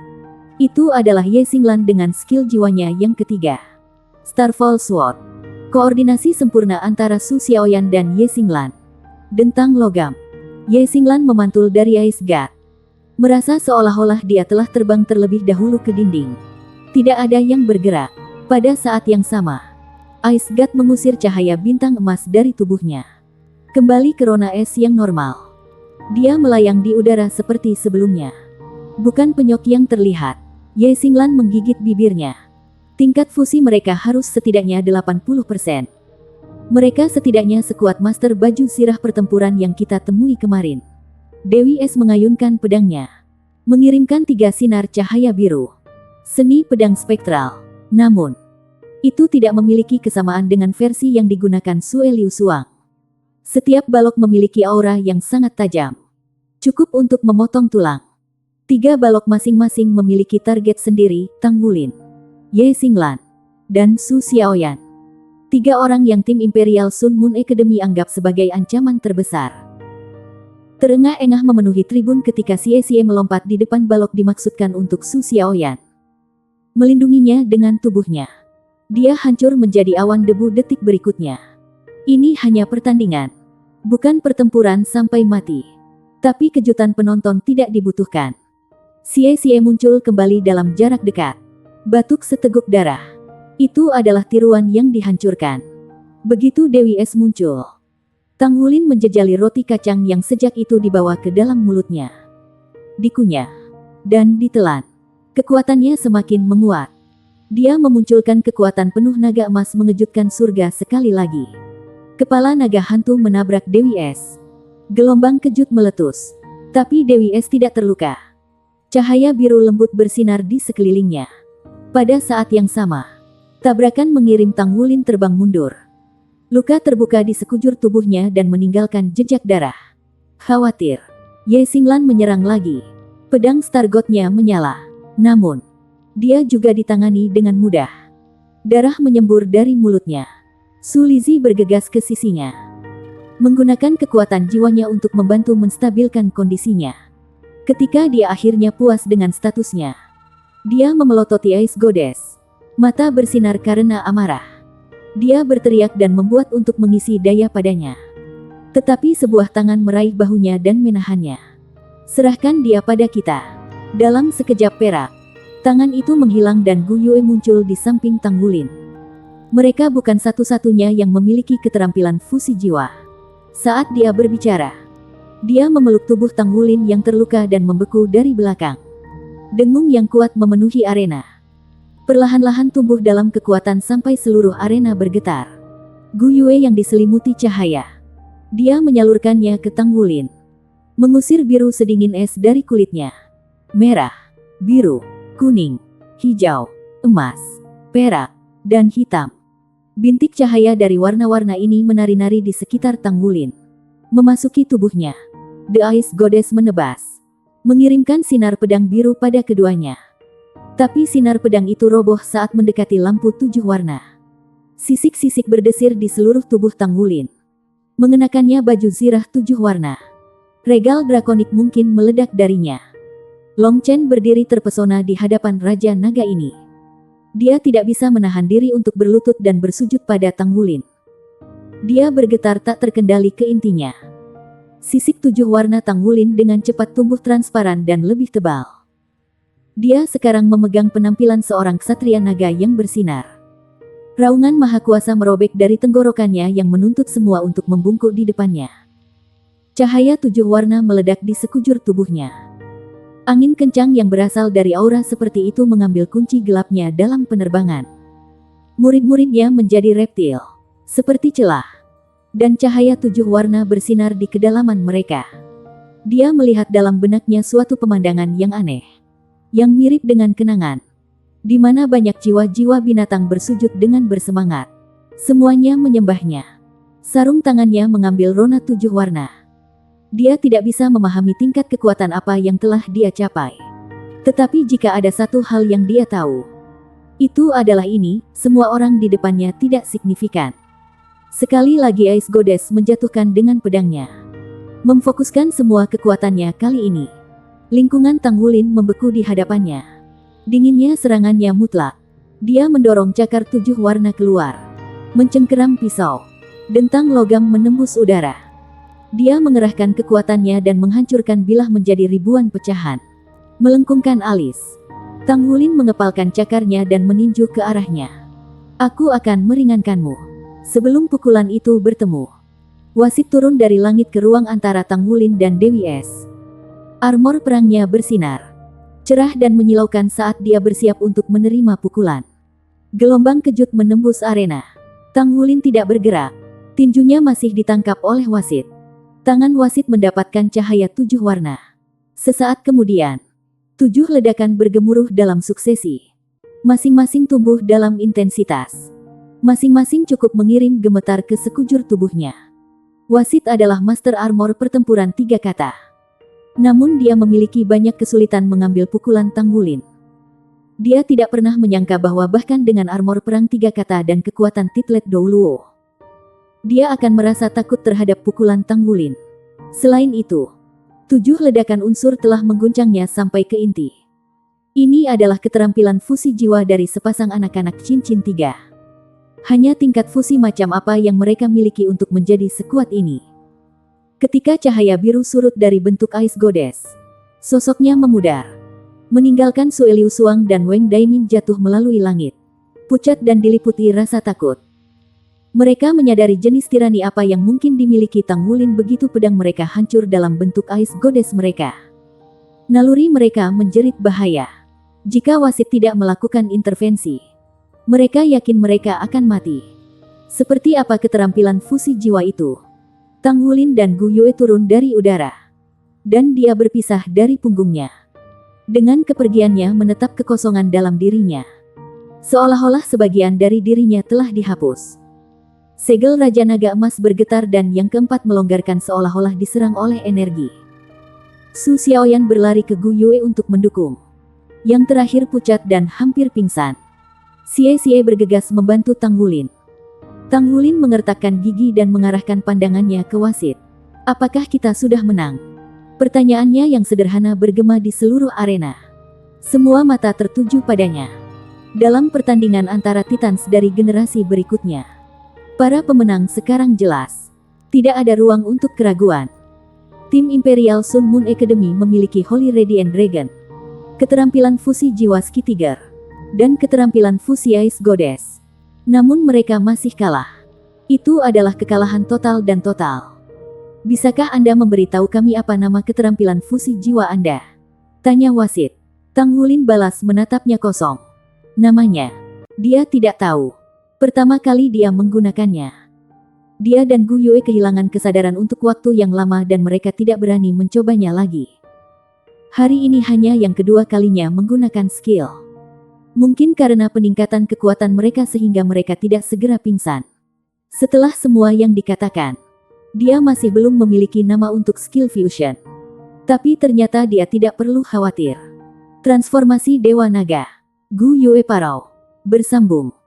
Itu adalah Ye Xinglan dengan skill jiwanya yang ketiga. Starfall Sword. Koordinasi sempurna antara Su Xiaoyan dan Ye Xinglan. Dentang logam. Ye Xinglan memantul dari Ice God. Merasa seolah-olah dia telah terbang terlebih dahulu ke dinding. Tidak ada yang bergerak. Pada saat yang sama, Ice God mengusir cahaya bintang emas dari tubuhnya. Kembali ke rona es yang normal. Dia melayang di udara seperti sebelumnya. Bukan penyok yang terlihat. Ye Xinglan menggigit bibirnya. Tingkat fusi mereka harus setidaknya 80%. Mereka setidaknya sekuat master baju sirah pertempuran yang kita temui kemarin. Dewi S mengayunkan pedangnya, mengirimkan 3 sinar cahaya biru. Seni pedang spektral. Namun, itu tidak memiliki kesamaan dengan versi yang digunakan Sue Liu Suang. Setiap balok memiliki aura yang sangat tajam. Cukup untuk memotong tulang. 3 balok masing-masing memiliki target sendiri, Tang Wulin, Ye Xinglan, dan Su Xiaoyan. 3 orang yang tim Imperial Sun Moon Academy anggap sebagai ancaman terbesar. Terengah-engah memenuhi tribun ketika Xie melompat di depan balok dimaksudkan untuk Su Xiaoyan. Melindunginya dengan tubuhnya. Dia hancur menjadi awan debu detik berikutnya. Ini hanya pertandingan. Bukan pertempuran sampai mati. Tapi kejutan penonton tidak dibutuhkan. Xie muncul kembali dalam jarak dekat. Batuk seteguk darah. Itu adalah tiruan yang dihancurkan. Begitu Dewi S muncul, Tang Wulin menjejali roti kacang yang sejak itu dibawa ke dalam mulutnya. Dikunyah dan ditelan. Kekuatannya semakin menguat. Dia memunculkan kekuatan penuh naga emas mengejutkan surga sekali lagi. Kepala naga hantu menabrak Dewi Es. Gelombang kejut meletus. Tapi Dewi Es tidak terluka. Cahaya biru lembut bersinar di sekelilingnya. Pada saat yang sama, tabrakan mengirim Tang Wulin terbang mundur. Luka terbuka di sekujur tubuhnya dan meninggalkan jejak darah. Khawatir, Ye Xinglan menyerang lagi. Pedang Stargotnya menyala. Namun, dia juga ditangani dengan mudah. Darah menyembur dari mulutnya. Su Lizhi bergegas ke sisinya, menggunakan kekuatan jiwanya untuk membantu menstabilkan kondisinya. Ketika dia akhirnya puas dengan statusnya, dia memelototi Ice Goddess. Mata bersinar karena amarah. Dia berteriak dan membuat untuk mengisi daya padanya. Tetapi sebuah tangan meraih bahunya dan menahannya. Serahkan dia pada kita. Dalam sekejap perak, tangan itu menghilang dan Gu Yue muncul di samping Tang Wulin. Mereka bukan satu-satunya yang memiliki keterampilan fusi jiwa. Saat dia berbicara, dia memeluk tubuh Tang Wulin yang terluka dan membeku dari belakang. Dengung yang kuat memenuhi arena. Perlahan-lahan tumbuh dalam kekuatan sampai seluruh arena bergetar. Gu Yue yang diselimuti cahaya. Dia menyalurkannya ke Tang Wulin, mengusir biru sedingin es dari kulitnya. Merah, biru, kuning, hijau, emas, perak, dan hitam. Bintik cahaya dari warna-warna ini menari-nari di sekitar Tang Wulin, memasuki tubuhnya. The Ice Goddess menebas, mengirimkan sinar pedang biru pada keduanya. Tapi sinar pedang itu roboh saat mendekati lampu 7 warna. Sisik-sisik berdesir di seluruh tubuh Tang Wulin. Mengenakannya baju zirah 7 warna. Regal drakonik mungkin meledak darinya. Long Chen berdiri terpesona di hadapan Raja Naga ini. Dia tidak bisa menahan diri untuk berlutut dan bersujud pada Tang Wulin. Dia bergetar tak terkendali ke intinya. Sisik 7 warna Tang Wulin dengan cepat tumbuh transparan dan lebih tebal. Dia sekarang memegang penampilan seorang ksatria naga yang bersinar. Raungan maha kuasa merobek dari tenggorokannya yang menuntut semua untuk membungkuk di depannya. Cahaya 7 warna meledak di sekujur tubuhnya. Angin kencang yang berasal dari aura seperti itu mengambil kunci gelapnya dalam penerbangan. Murid-muridnya menjadi reptil, seperti celah. Dan cahaya 7 warna bersinar di kedalaman mereka. Dia melihat dalam benaknya suatu pemandangan yang aneh, yang mirip dengan kenangan, di mana banyak jiwa-jiwa binatang bersujud dengan bersemangat. Semuanya menyembahnya. Sarung tangannya mengambil rona 7 warna. Dia tidak bisa memahami tingkat kekuatan apa yang telah dia capai. Tetapi jika ada satu hal yang dia tahu, itu adalah ini, semua orang di depannya tidak signifikan. Sekali lagi Ice Goddess menjatuhkan dengan pedangnya, memfokuskan semua kekuatannya kali ini. Lingkungan Tang Wulin membeku di hadapannya. Dinginnya serangannya mutlak. Dia mendorong cakar 7 warna keluar, mencengkeram pisau. Dentang logam menembus udara. Dia mengerahkan kekuatannya dan menghancurkan bilah menjadi ribuan pecahan. Melengkungkan alis, Tang Wulin mengepalkan cakarnya dan meninju ke arahnya. Aku akan meringankanmu. Sebelum pukulan itu bertemu, wasit turun dari langit ke ruang antara Tang Wulin dan Dewi Es. Armor perangnya bersinar, cerah dan menyilaukan saat dia bersiap untuk menerima pukulan. Gelombang kejut menembus arena. Tang Wulin tidak bergerak. Tinjunya masih ditangkap oleh wasit. Tangan wasit mendapatkan cahaya 7 warna. Sesaat kemudian, 7 ledakan bergemuruh dalam suksesi. Masing-masing tumbuh dalam intensitas. Masing-masing cukup mengirim gemetar ke sekujur tubuhnya. Wasit adalah master armor pertempuran 3 kata. Namun dia memiliki banyak kesulitan mengambil pukulan Tang Wulin. Dia tidak pernah menyangka bahwa bahkan dengan armor perang 3 kata dan kekuatan Titlet Douluo, dia akan merasa takut terhadap pukulan Tang Wulin. Selain itu, 7 ledakan unsur telah mengguncangnya sampai ke inti. Ini adalah keterampilan fusi jiwa dari sepasang anak-anak Cincin 3. Hanya tingkat fusi macam apa yang mereka miliki untuk menjadi sekuat ini. Ketika cahaya biru surut dari bentuk Ice Goddess, sosoknya memudar, meninggalkan Sue Liu Suang dan Wang Daimin jatuh melalui langit, pucat dan diliputi rasa takut. Mereka menyadari jenis tirani apa yang mungkin dimiliki Tang Wulin begitu pedang mereka hancur dalam bentuk Ice Goddess mereka. Naluri mereka menjerit bahaya. Jika wasit tidak melakukan intervensi, Mereka yakin mereka akan mati. Seperti apa keterampilan fusi jiwa itu? Tang Wulin dan Gu Yue turun dari udara. Dan dia berpisah dari punggungnya. Dengan kepergiannya menetap kekosongan dalam dirinya. Seolah-olah sebagian dari dirinya telah dihapus. Segel Raja Naga Emas bergetar dan yang keempat melonggarkan seolah-olah diserang oleh energi. Su Xiaoyan berlari ke Gu Yue untuk mendukung. Yang terakhir pucat dan hampir pingsan. Xie bergegas membantu Tang Wulin. Tang Wulin mengertakkan gigi dan mengarahkan pandangannya ke wasit. Apakah kita sudah menang? Pertanyaannya yang sederhana bergema di seluruh arena. Semua mata tertuju padanya. Dalam pertandingan antara Titans dari generasi berikutnya, para pemenang sekarang jelas. Tidak ada ruang untuk keraguan. Tim Imperial Sun Moon Academy memiliki Holy Radiant Dragon, keterampilan fusi jiwa Ski Tiger, dan keterampilan fusi Ice Goddess. Namun mereka masih kalah. Itu adalah kekalahan total dan total. Bisakah Anda memberitahu kami apa nama keterampilan fusi jiwa Anda? Tanya wasit. Tang Wulin balas menatapnya kosong. Namanya. Dia tidak tahu. Pertama kali dia menggunakannya. Dia dan Gu Yue kehilangan kesadaran untuk waktu yang lama dan mereka tidak berani mencobanya lagi. Hari ini hanya yang kedua kalinya menggunakan skill. Mungkin karena peningkatan kekuatan mereka sehingga mereka tidak segera pingsan. Setelah semua yang dikatakan, dia masih belum memiliki nama untuk skill fusion. Tapi ternyata dia tidak perlu khawatir. Transformasi Dewa Naga. Gu Yue Parau. Bersambung.